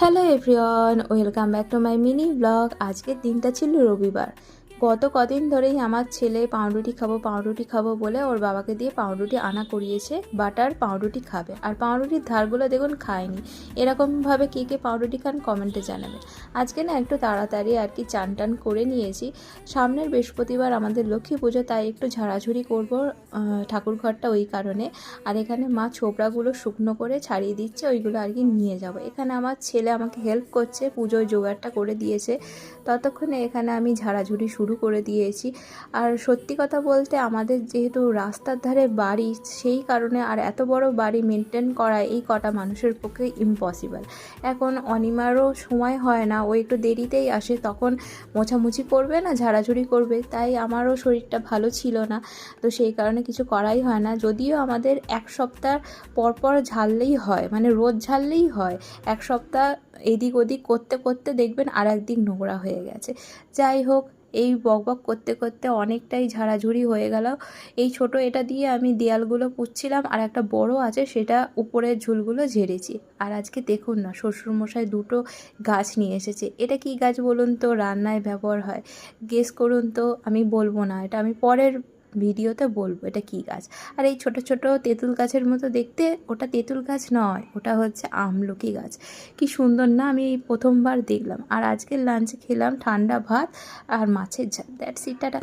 Hello everyone, welcome back to my mini blog. আজকের দিনটা ছিল রবিবার। গত কদিন ধরেই আমার ছেলে পাউরুটি খাবো বলে ওর বাবাকে দিয়ে পাউরুটি আনা করিয়েছে। বাটার পাউরুটি খাবে, আর পাউরুটির ধারগুলো দেখুন খায়নি। এরকমভাবে কে কে পাউরুটি খান কমেন্টে জানাবে। আজকে না একটু তাড়াতাড়ি আর কি চান টান করে নিয়েছি। সামনের বৃহস্পতিবার আমাদের লক্ষ্মী পুজো, তাই একটু ঝাড়াঝুড়ি করবো ঠাকুর ঘরটা, ওই কারণে। আর এখানে মা ছোবড়াগুলো শুকনো করে ছাড়িয়ে দিচ্ছে, ওইগুলো আর কি নিয়ে যাব। এখানে আমার ছেলে আমাকে হেল্প করছে, পুজোর জোগাড়টা করে দিয়েছে। ততক্ষণে এখানে আমি ঝাড়াঝুড়ি শুরু করে দিয়েছি। আর সত্যি কথা বলতে আমাদের যেহেতু রাস্তার ধারে বাড়ি, সেই কারণে আর এত বড় বাড়ি মেনটেন করা এই কটা মানুষের পক্ষে ইম্পসিবল। এখন অনিমারও সময় হয় না, ও একটু দেরিতেই আসে, তখন মোছামুছি করবে না ঝাড়াঝুড়ি করবে, তাই আমারও শরীরটা ভালো ছিল না, তো সেই কারণে কিছু করাই হয় না। যদিও আমাদের এক সপ্তাহ পরপর ঝাড়লেই হয়, মানে রোজ ঝাড়লেই হয়। এক সপ্তাহ এদিক ওদিক করতে করতে দেখবেন আর একদিক নোংরা হয়ে গেছে। যাই হোক, এই বকবক করতে করতে অনেকটাই ঝাড়াঝুড়ি হয়ে গেল। এই ছোট এটা দিয়ে আমি দেয়ালগুলো পুচ্ছিলাম, আর একটা বড় আছে সেটা উপরের ঝুলগুলো ঝেড়েছি। আর আজকে দেখুন না, শ্বশুরমশাই দুটো গাছ নিয়ে এসেছে। এটা কি গাছ বলুন তো? রান্নায় ব্যবহার হয়। গেস করুন তো? আমি বলবো না, এটা আমি পরের ভিডিওতে বলবো এটা কি গাছ। আর এই ছোট ছোট তেঁতুল গাছের মতো দেখতে, ওটা তেঁতুল গাছ নয়, ওটা হচ্ছে আমলকি গাছ। কি সুন্দর না, আমি এই প্রথমবার দেখলাম। আর আজকের লাঞ্চে খেলাম ঠান্ডা ভাত আর মাছের ঝাল। That's it, tata.